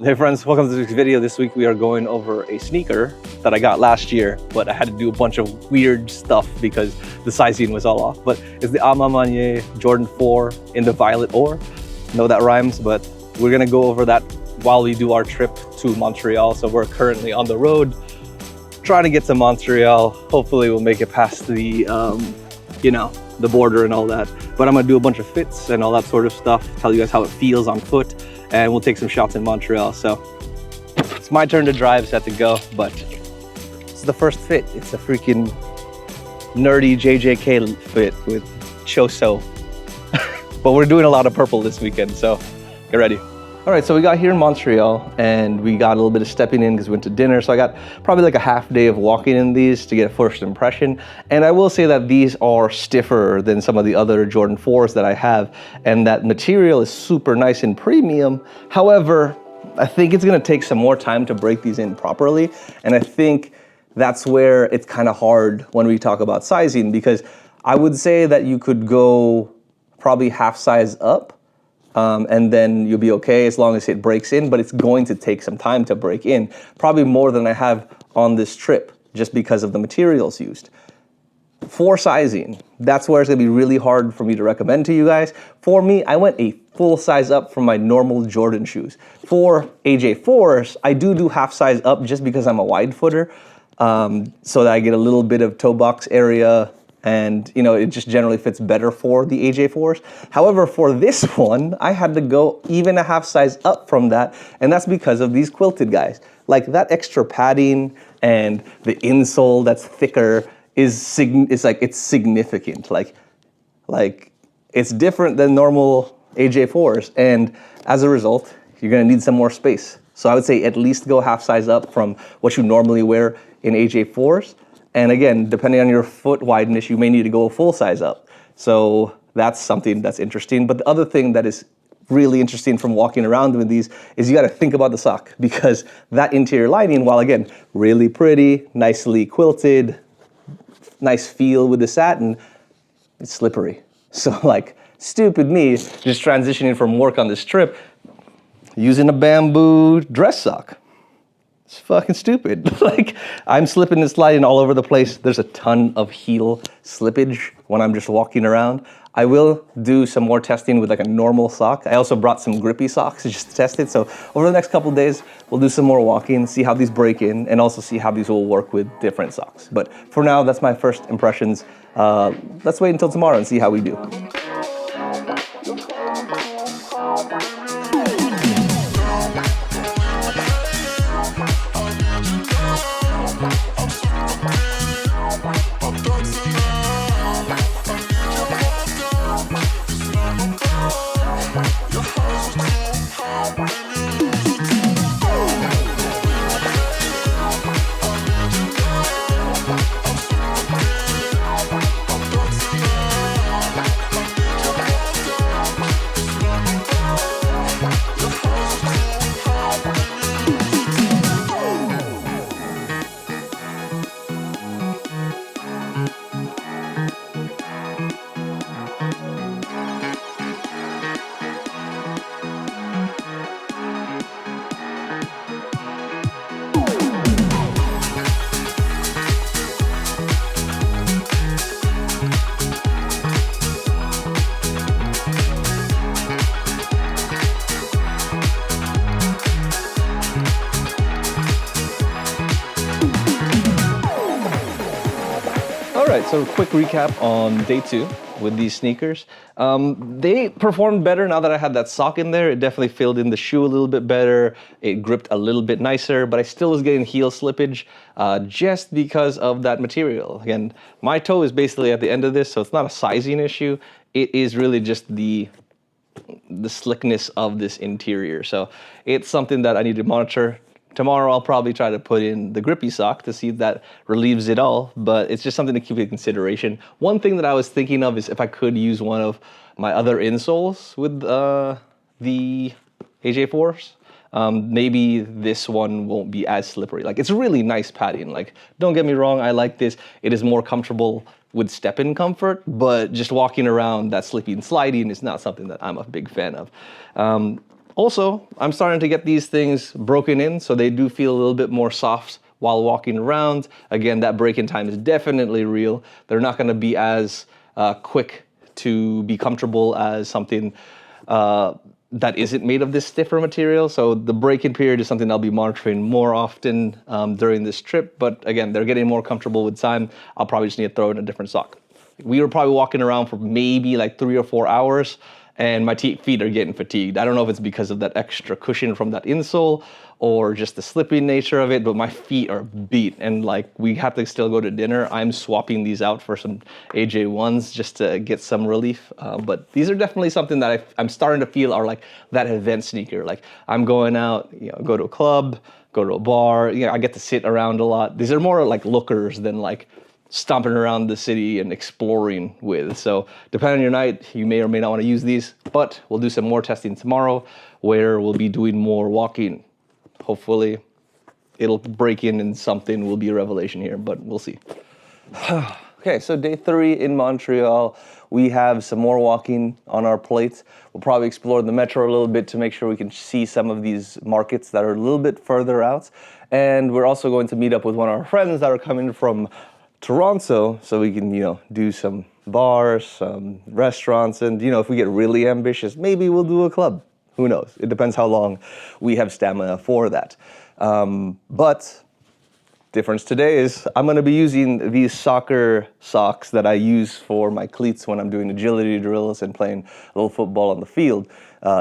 Hey friends, welcome to this week's video. This week we are going over a sneaker that I got last year, but I had to do a bunch of weird stuff because the sizing was all off. But it's the Maniere Jordan 4 in the violet ore. Know that rhymes, but we're gonna go over that while we do our trip to Montreal. So we're currently on the road, trying to get to Montreal. Hopefully we'll make it past the, the border and all that. But I'm gonna do a bunch of fits and all that sort of stuff, tell you guys how it feels on foot, and we'll take some shots in Montreal. So it's my turn to drive, so I have to go, but it's the first fit. It's a freaking nerdy 𝐲𝐷𝐾 fit with 𝐄𝐍𝐉𝐎𝐾. But we're doing a lot of purple this weekend, so get ready. All right, so we got here in Montreal and we got a little bit of stepping in because we went to dinner. So I got probably like a half day of walking in these to get a first impression. And I will say that these are stiffer than some of the other Jordan 4s that I have. And that material is super nice and premium. However, I think it's gonna take some more time to break these in properly. And I think that's where it's kind of hard when we talk about sizing, because I would say that you could go probably half size up, and then you'll be okay as long as it breaks in, but it's going to take some time to break in, probably more than I have on this trip, just because of the materials used. For sizing, that's where it's gonna be really hard for me to recommend to you guys. For me, I went a full size up from my normal Jordan shoes. For AJ4s, I do half size up just because I'm a wide footer, so that I get a little bit of toe box area, and it just generally fits better for the AJ4s. However, for this one, I had to go even a half size up from that, and that's because of these quilted guys. Like that extra padding and the insole that's thicker is significant. Like it's different than normal AJ4s, and as a result, you're gonna need some more space. So I would say at least go half size up from what you normally wear in AJ4s. And again, depending on your foot wideness, you may need to go a full size up. So that's something that's interesting. But the other thing that is really interesting from walking around with these is you got to think about the sock, because that interior lining, while again, really pretty, nicely quilted, nice feel with the satin, it's slippery. So like, stupid me, just transitioning from work on this trip, using a bamboo dress sock. It's fucking stupid. Like, I'm slipping and sliding all over the place. There's a ton of heel slippage when I'm just walking around. I will do some more testing with like a normal sock. I also brought some grippy socks just to test it. So over the next couple of days, we'll do some more walking, see how these break in, and also see how these will work with different socks. But for now, that's my first impressions. Let's wait until tomorrow and see how we do. All right, so quick recap on day 2 with these sneakers. They performed better now that I had that sock in there. It definitely filled in the shoe a little bit better. It gripped a little bit nicer, but I still was getting heel slippage just because of that material. Again, my toe is basically at the end of this, so it's not a sizing issue. It is really just the slickness of this interior. So it's something that I need to monitor. Tomorrow I'll probably try to put in the grippy sock to see if that relieves it all, but it's just something to keep in consideration. One thing that I was thinking of is if I could use one of my other insoles with the AJ4s. Maybe this one won't be as slippery. Like, it's really nice padding. Like, don't get me wrong, I like this. It is more comfortable with step-in comfort, but just walking around that slipping and sliding is not something that I'm a big fan of. Also, I'm starting to get these things broken in, so they do feel a little bit more soft while walking around. Again, that break-in time is definitely real. They're not gonna be as quick to be comfortable as something that isn't made of this stiffer material. So the break-in period is something I'll be monitoring more often during this trip. But again, they're getting more comfortable with time. I'll probably just need to throw in a different sock. We were probably walking around for maybe like 3 or 4 hours, and my feet are getting fatigued. I don't know if it's because of that extra cushion from that insole or just the slipping nature of it, but my feet are beat, and like we have to still go to dinner. I'm swapping these out for some AJ1s just to get some relief. But these are definitely something that I'm starting to feel are like that event sneaker. Like I'm going out, go to a club, go to a bar, I get to sit around a lot. These are more like lookers than like stomping around the city and exploring with. So depending on your night, you may or may not want to use these, but we'll do some more testing tomorrow where we'll be doing more walking. Hopefully it'll break in and something will be a revelation here, but we'll see. Okay, so day 3 in Montreal. We have some more walking on our plate. We'll probably explore the metro a little bit to make sure we can see some of these markets that are a little bit further out. And we're also going to meet up with one of our friends that are coming from Toronto, so we can, do some bars, some restaurants, and, if we get really ambitious, maybe we'll do a club. Who knows? It depends how long we have stamina for that. But difference today is I'm going to be using these soccer socks that I use for my cleats when I'm doing agility drills and playing a little football on the field.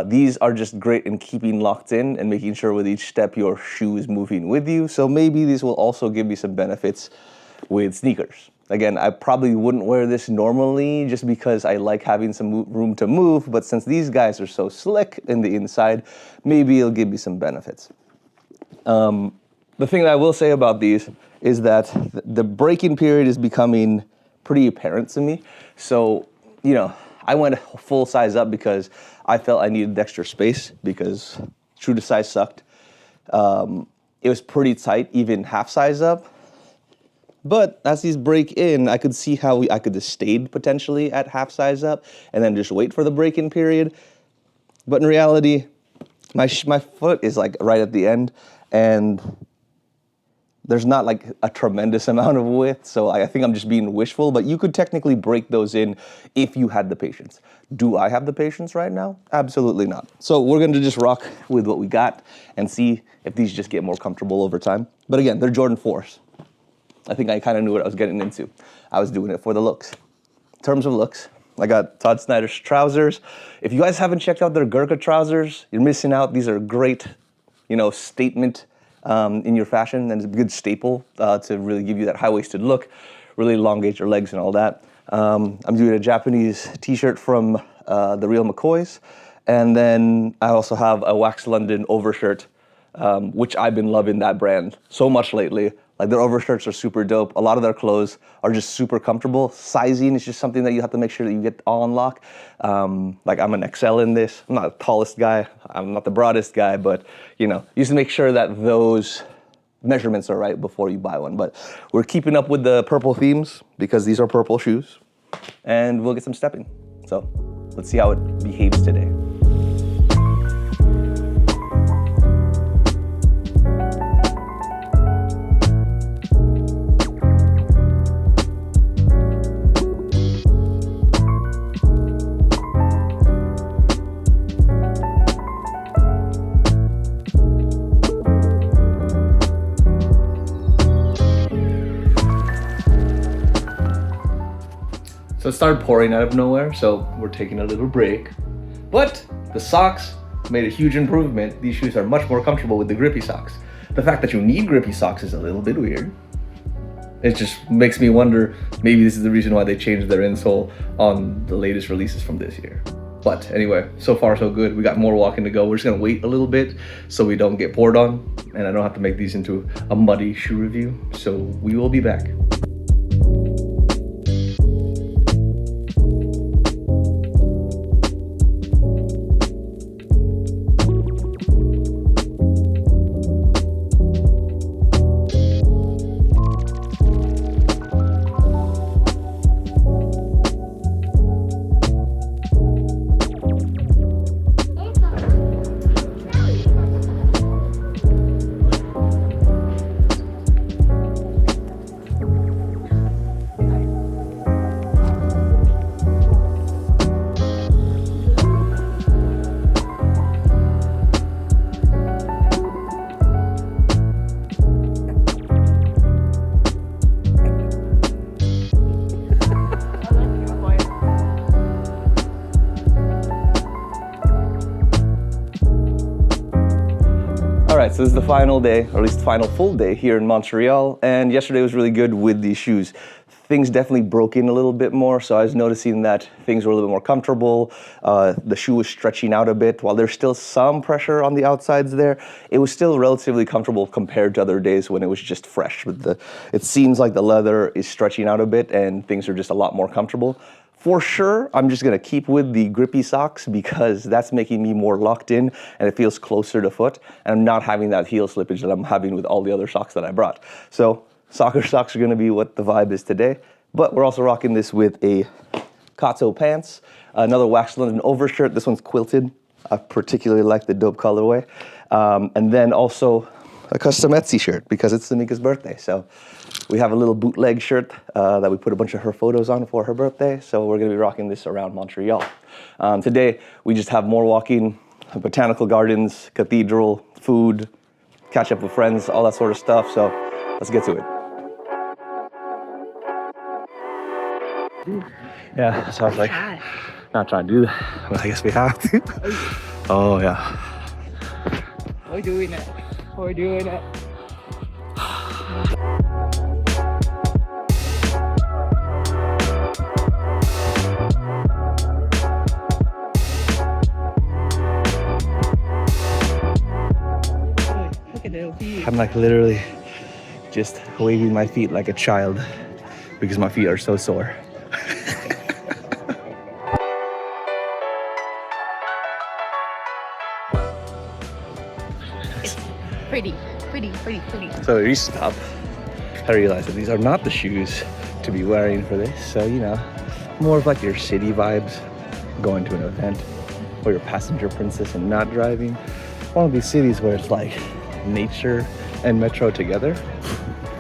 These are just great in keeping locked in and making sure with each step your shoe is moving with you. So maybe these will also give me some benefits with sneakers. Again, I probably wouldn't wear this normally just because I like having some room to move, but since these guys are so slick in the inside, maybe it'll give me some benefits. The thing that I will say about these is that the break-in period is becoming pretty apparent to me. So, I went full size up because I felt I needed extra space because true to size sucked. It was pretty tight, even half size up. But as these break in, I could see how I could have stayed potentially at half size up and then just wait for the break-in period. But in reality, my foot is like right at the end, and there's not like a tremendous amount of width, so I think I'm just being wishful, but you could technically break those in if you had the patience. Do I have the patience right now? Absolutely not. So we're gonna just rock with what we got and see if these just get more comfortable over time. But again, they're Jordan 4s. I think I kind of knew what I was getting into. I was doing it for the looks. In terms of looks, I got Todd Snyder's trousers. If you guys haven't checked out their 𝐕𝐃𝐒 trousers, you're missing out. These are great, statement in your fashion, and it's a good staple to really give you that high-waisted look, really elongate your legs and all that. I'm doing a Japanese t-shirt from the Real McCoys, and then I also have a Wax London overshirt, which I've been loving that brand so much lately. Like their overshirts are super dope. A lot of their clothes are just super comfortable. Sizing is just something that you have to make sure that you get all on lock. Like I'm an XL in this. I'm not the tallest guy. I'm not the broadest guy, but you just make sure that those measurements are right before you buy one. But we're keeping up with the purple themes because these are purple shoes, and we'll get some stepping. So let's see how it behaves today. So it started pouring out of nowhere, so we're taking a little break. But the socks made a huge improvement. These shoes are much more comfortable with the grippy socks. The fact that you need grippy socks is a little bit weird. It just makes me wonder, maybe this is the reason why they changed their insole on the latest releases from this year. But anyway, so far so good. We got more walking to go. We're just gonna wait a little bit so we don't get poured on, and I don't have to make these into a muddy shoe review. So we will be back. right, so this is the final day, or at least final full day here in Montreal, and yesterday was really good with these shoes. Things definitely broke in a little bit more, so I was noticing that things were a little bit more comfortable. The shoe was stretching out a bit. While there's still some pressure on the outsides there, it was still relatively comfortable compared to other days when it was just fresh. It seems like the leather is stretching out a bit and things are just a lot more comfortable. For sure, I'm just gonna keep with the grippy socks because that's making me more locked in and it feels closer to foot, and I'm not having that heel slippage that I'm having with all the other socks that I brought. So soccer socks are gonna be what the vibe is today, but we're also rocking this with a 𝐊𝐿 pants, another wax London overshirt. This one's quilted. I particularly like the dope colorway. And then also a custom Etsy shirt because it's Tamika's birthday. So we have a little bootleg shirt that we put a bunch of her photos on for her birthday. So we're gonna be rocking this around Montreal. Today, we just have more walking, botanical gardens, cathedral, food, catch up with friends, all that sort of stuff. So let's get to it. Yeah, so I was like, not trying to do that, but I guess we have to. Oh yeah. We're doing it. We're doing it. Look at the feet. I'm like literally just waving my feet like a child because my feet are so sore. Pretty. So we stop. I realized that these are not the shoes to be wearing for this. So, you know, more of like your city vibes, going to an event, or your passenger princess and not driving. One of these cities where it's like nature and metro together.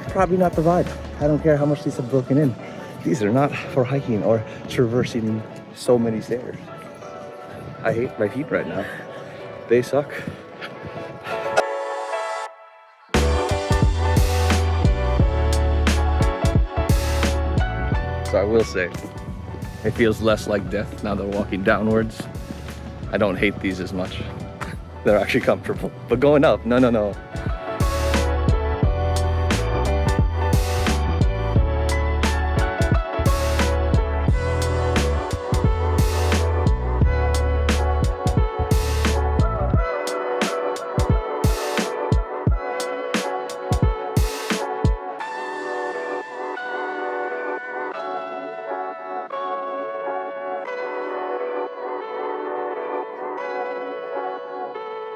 Probably not the vibe. I don't care how much these have broken in. These are not for hiking or traversing so many stairs. I hate my feet right now. They suck. So I will say, it feels less like death now that we're walking downwards. I don't hate these as much. They're actually comfortable. But going up, no.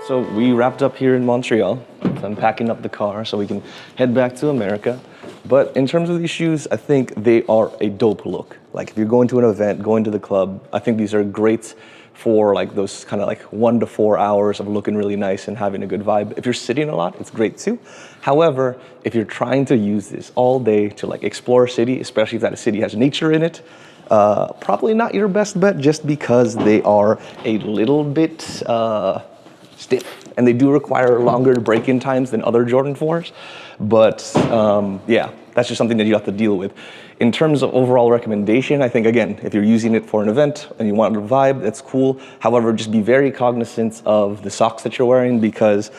So we wrapped up here in Montreal. I'm packing up the car so we can head back to America. But in terms of these shoes, I think they are a dope look. Like if you're going to an event, going to the club, I think these are great for like those kind of like 1 to 4 hours of looking really nice and having a good vibe. If you're sitting a lot, it's great too. However, if you're trying to use this all day to like explore a city, especially if that city has nature in it, probably not your best bet just because they are a little bit stiff, and they do require longer break-in times than other Jordan 4s. But yeah, that's just something that you have to deal with. In terms of overall recommendation, I think, again, if you're using it for an event and you want a vibe, that's cool. However, just be very cognizant of the socks that you're wearing because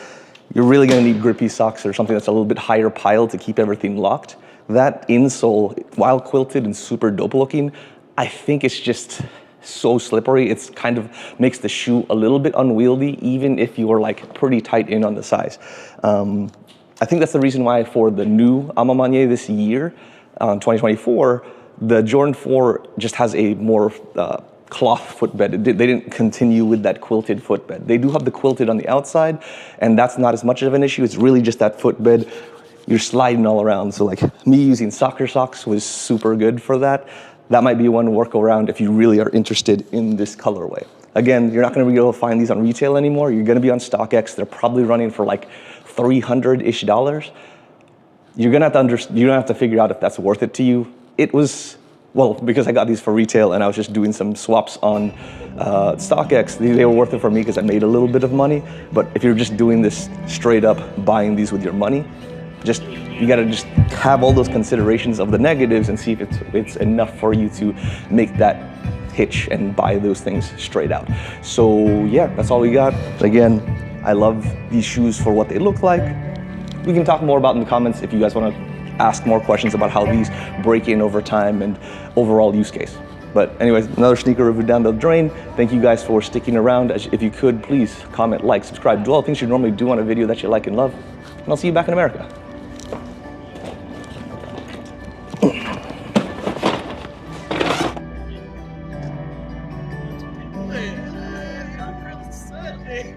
you're really gonna need grippy socks or something that's a little bit higher pile to keep everything locked. That insole, while quilted and super dope looking, I think it's just so slippery. It's kind of makes the shoe a little bit unwieldy, even if you're like pretty tight in on the size. I think that's the reason why for the new Maniere this year, 2024, the Jordan 4 just has a more cloth footbed. They didn't continue with that quilted footbed. They do have the quilted on the outside, and that's not as much of an issue. It's really just that footbed. You're sliding all around. So like me using soccer socks was super good for that. That might be one workaround if you really are interested in this colorway. Again, you're not gonna be able to find these on retail anymore. You're gonna be on StockX. They're probably running for like $300-ish. You're gonna have to figure out if that's worth it to you. It was, well, because I got these for retail and I was just doing some swaps on StockX, they were worth it for me because I made a little bit of money. But if you're just doing this straight up, buying these with your money, you gotta just have all those considerations of the negatives and see if it's enough for you to make that hitch and buy those things straight out. So yeah, that's all we got. Again, I love these shoes for what they look like. We can talk more about in the comments if you guys want to ask more questions about how these break in over time and overall use case. But anyways, another sneaker review down the drain. Thank you guys for sticking around. If you could, please comment, like, subscribe, do all the things you normally do on a video that you like and love. And I'll see you back in America. Hey,